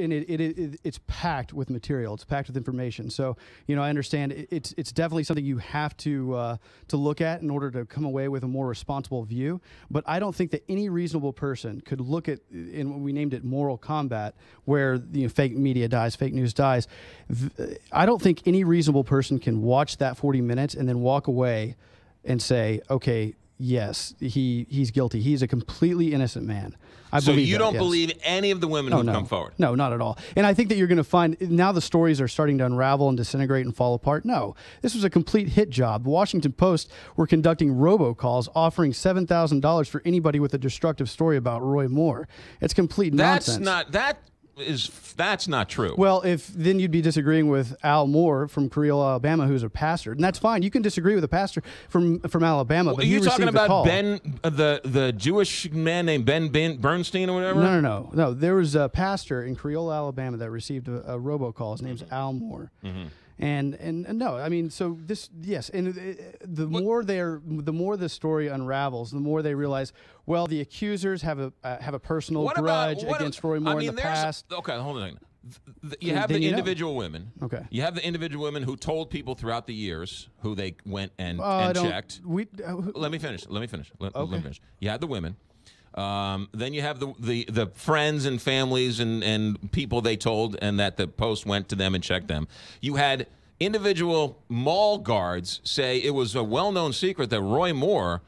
and it's packed with material. It's packed with information. So, I understand it's definitely something you have to look at in order to come away with a more responsible view. But I don't think that any reasonable person could look at, and we named it moral combat, where fake media dies, fake news dies. I don't think any reasonable person can watch that 40 minutes and then walk away and say, okay, yes, he's guilty. He's a completely innocent man. So you don't believe any of the women who come forward? No, not at all. And I think that you're going to find now the stories are starting to unravel and disintegrate and fall apart. No, this was a complete hit job. The Washington Post were conducting robocalls offering $7,000 for anybody with a destructive story about Roy Moore. It's complete nonsense. That's not true. Well, then you'd be disagreeing with Al Moore from Creole, Alabama, who's a pastor, and that's fine. You can disagree with a pastor from Alabama, but are you talking about Ben, the Jewish man named Ben Bernstein or whatever? No. There was a pastor in Creole, Alabama, that received a robocall. His name's Al Moore. Mm-hmm. And no, I mean, so this, yes, and the more the story unravels, the more they realize, well, the accusers have a personal grudge against Roy Moore in the past. Okay, hold on a second. You have the individual women. Okay. You have the individual women who told people throughout the years who they went and checked. Let me finish. Let me finish. You had the women. Then you have the friends and families and people they told, and that the Post went to them and checked them. You had individual mall guards say it was a well-known secret that Roy Moore,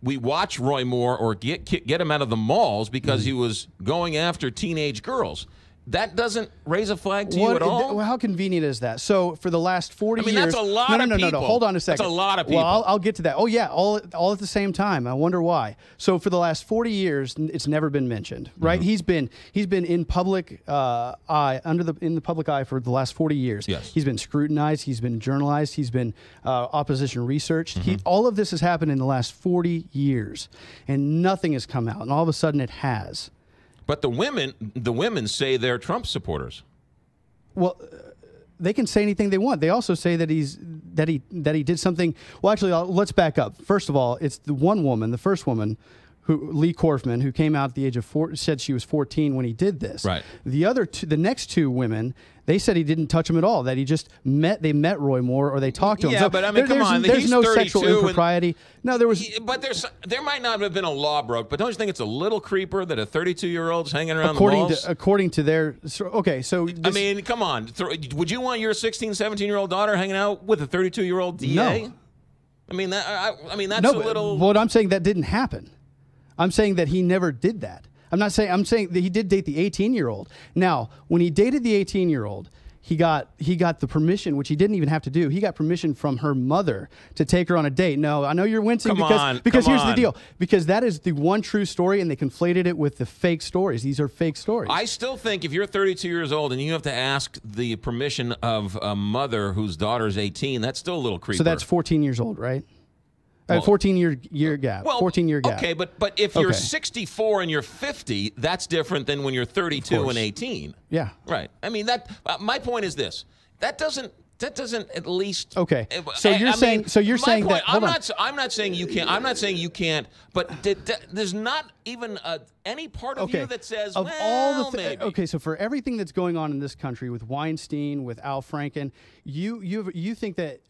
we watch Roy Moore or get him out of the malls because he was going after teenage girls. That doesn't raise a flag to you at all? How convenient is that? So for the last 40 years... that's a lot of people. No. Hold on a second. That's a lot of people. Well, I'll get to that. Oh, yeah, all at the same time. I wonder why. So for the last 40 years, it's never been mentioned, right? Mm-hmm. He's been in public eye, in the public eye for the last 40 years. Yes. He's been scrutinized. He's been journalized. He's been opposition researched. Mm-hmm. All of this has happened in the last 40 years, and nothing has come out. And all of a sudden, it has. But the women say they're Trump supporters. Well, they can say anything they want. They also say that he did something. Well, actually, let's back up. First of all, it's the first woman, Lee Corfman, who came out at the age of 4, said she was 14 when he did this. Right. The next two women, they said he didn't touch them at all. That he just met Roy Moore or they talked to him. Yeah, so but I mean, come on. There's he's no 32 sexual impropriety. No, there was. But there might not have been a law broke. But don't you think it's a little creeper that a 32-year-old's hanging around the malls? According to their. Okay, so. I mean, come on. Would you want your 16, 17-year-old daughter hanging out with a 32-year-old DA? No. I mean, that's a little. But I'm saying that didn't happen. I'm saying that he never did that. I'm saying that he did date the 18-year-old. Now, when he dated the 18-year-old, he got the permission, which he didn't even have to do. He got permission from her mother to take her on a date. No, I know you're wincing because here's the deal. Because that is the one true story, and they conflated it with the fake stories. These are fake stories. I still think if you're 32 years old and you have to ask the permission of a mother whose daughter's 18, that's still a little creepy. So that's 14 years old, right? 14-year gap. Well, 14-year gap. Okay, but if you're 64 and you're 50, that's different than when you're 32 and 18. Yeah. Right. I mean that. My point is this. That doesn't at least. Okay. So you're saying. So you're saying that. I'm not saying you can't. I'm not saying you can't. But there's not even any part of you that says, of well, all the maybe. Okay. So for everything that's going on in this country with Weinstein, with Al Franken, you think that.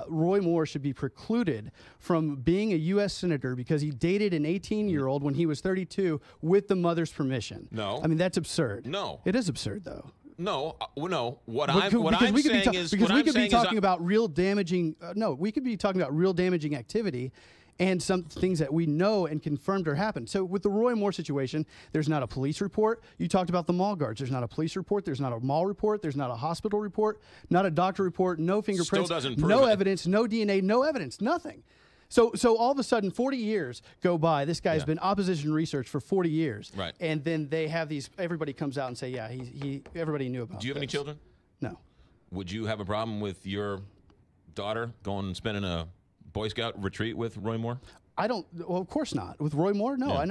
Roy Moore should be precluded from being a U.S. senator because he dated an 18-year-old when he was 32 with the mother's permission. No. I mean, that's absurd. No. It is absurd, though. No. What we I'm could saying be is... Because we could be talking about real damaging... we could be talking about real damaging activity and some things that we know and confirmed or happened. So with the Roy Moore situation, there's not a police report. You talked about the mall guards. There's not a police report. There's not a mall report. There's not a hospital report. Not a doctor report. No fingerprints. Still doesn't prove no it. evidence. No DNA. No evidence. Nothing. So all of a sudden, 40 years go by. This guy's been opposition research for 40 years. Right. And then they have these. Everybody comes out and say, yeah, everybody knew about. Do you have any children? No. Would you have a problem with your daughter going and spending a Boy Scout retreat with Roy Moore? I don't. Well, of course not. With Roy Moore, no. Yeah.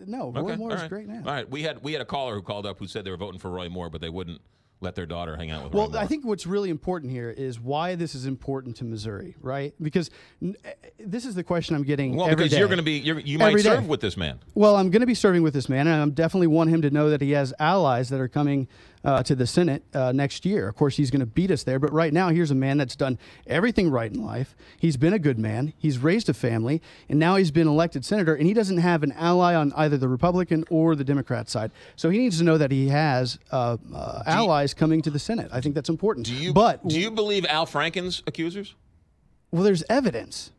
No. Roy Moore is a great man. All right. We had a caller who called up who said they were voting for Roy Moore, but they wouldn't let their daughter hang out with Roy Moore. Well, I think what's really important here is why this is important to Missouri, right? Because this is the question I'm getting every day. Well, because you're going to be, you might serve with this man. Well, I'm going to be serving with this man, and I definitely want him to know that he has allies that are coming to the Senate next year. Of course, he's going to beat us there. But right now, here's a man that's done everything right in life. He's been a good man. He's raised a family. And now he's been elected senator. And he doesn't have an ally on either the Republican or the Democrat side. So he needs to know that he has allies coming to the Senate. I think that's important. Do you believe Al Franken's accusers? Well, there's evidence.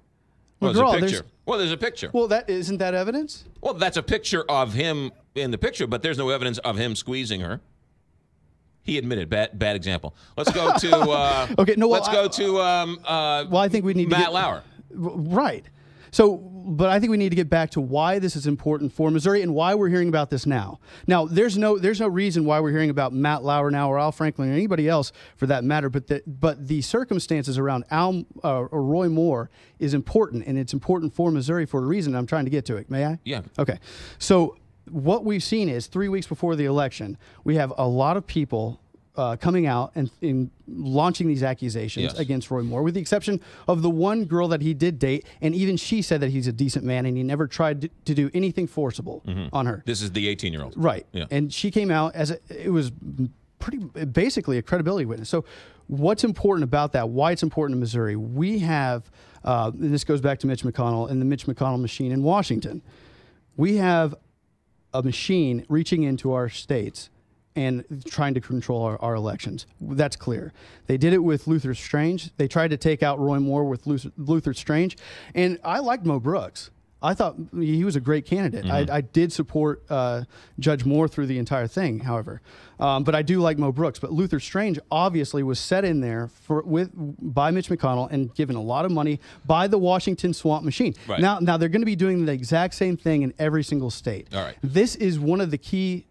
Well, there's a picture. There's a picture. Well, isn't that evidence? Well, that's a picture of him in the picture, but there's no evidence of him squeezing her. He admitted. Bad example. Let's go to. Okay. No. Well, let's go to. Well, I think we need Matt Lauer. Right. So, but I think we need to get back to why this is important for Missouri and why we're hearing about this now. Now, there's no reason why we're hearing about Matt Lauer now or Al Franklin or anybody else for that matter. But the circumstances around or Roy Moore is important, and it's important for Missouri for a reason. I'm trying to get to it. May I? Yeah. Okay. So what we've seen is 3 weeks before the election, we have a lot of people coming out and launching these accusations against Roy Moore, with the exception of the one girl that he did date, and even she said that he's a decent man and he never tried to do anything forcible on her. This is the 18-year-old. Right. Yeah. And she came out it was basically a credibility witness. So what's important about that, why it's important in Missouri, we have, and this goes back to Mitch McConnell and the Mitch McConnell machine in Washington. We have a machine reaching into our states and trying to control our elections. That's clear. They did it with Luther Strange. They tried to take out Roy Moore with Luther Strange. And I liked Mo Brooks. I thought he was a great candidate. I did support Judge Moore through the entire thing, however. But I do like Mo Brooks. But Luther Strange obviously was set in there by Mitch McConnell and given a lot of money by the Washington swamp machine. Right. Now they're going to be doing the exact same thing in every single state. All right. This is one of the key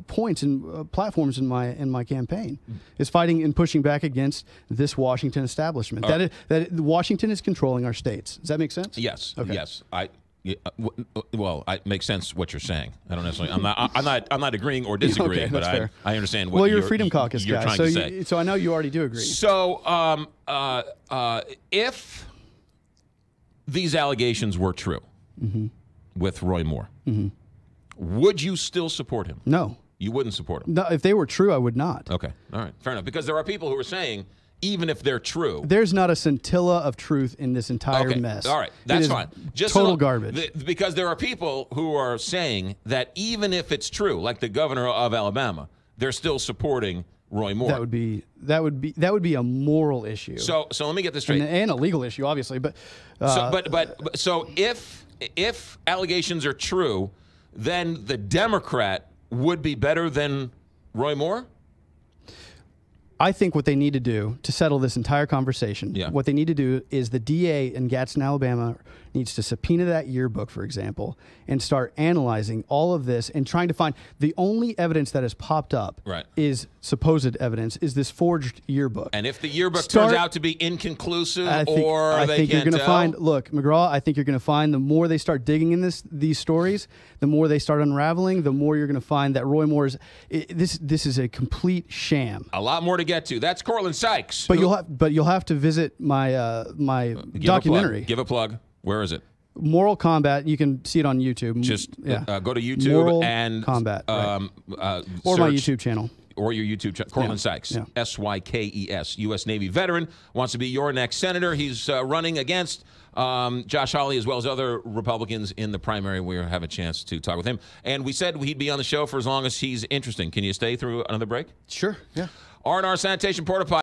points and platforms in my campaign is fighting and pushing back against this Washington establishment. That Washington is controlling our states. Does that make sense? Yes. Okay. Yes. Well, it makes sense what you're saying. I don't necessarily. I'm not agreeing or disagreeing, okay, but fair. I understand what you're a Freedom Caucus you're guy, trying to say. So I know you already do agree. So if these allegations were true with Roy Moore. Would you still support him? No. You wouldn't support him? No, if they were true, I would not. Okay. All right. Fair enough. Because there are people who are saying, even if they're true. There's not a scintilla of truth in this entire mess. All right. That's fine. Just total garbage. Because there are people who are saying that even if it's true, like the governor of Alabama, they're still supporting Roy Moore. That would be a moral issue. So let me get this straight. And a legal issue, obviously. But so if allegations are true, then the Democrat would be better than Roy Moore? I think what they need to do to settle this entire conversation, what they need to do is the DA in Gadsden, Alabama, needs to subpoena that yearbook, for example, and start analyzing all of this and trying to find the only evidence that has popped up is supposed evidence, is this forged yearbook. And if the yearbook turns out to be inconclusive I think you're going to find, look, McGraw, I think you're going to find the more they start digging in these stories, the more they start unraveling, the more you're going to find that Roy Moore's, this is a complete sham. A lot more to get to. That's Courtland Sykes. But you'll have to visit my my documentary. Give a plug. Where is it? Moral Combat. You can see it on YouTube. Just go to YouTube Moral and Combat, or my YouTube channel. Or your YouTube channel. Courtland Sykes, Sykes, U.S. Navy veteran, wants to be your next senator. He's running against Josh Hawley as well as other Republicans in the primary. We'll have a chance to talk with him. And we said he'd be on the show for as long as he's interesting. Can you stay through another break? Sure, yeah. R&R Sanitation Porta Potty.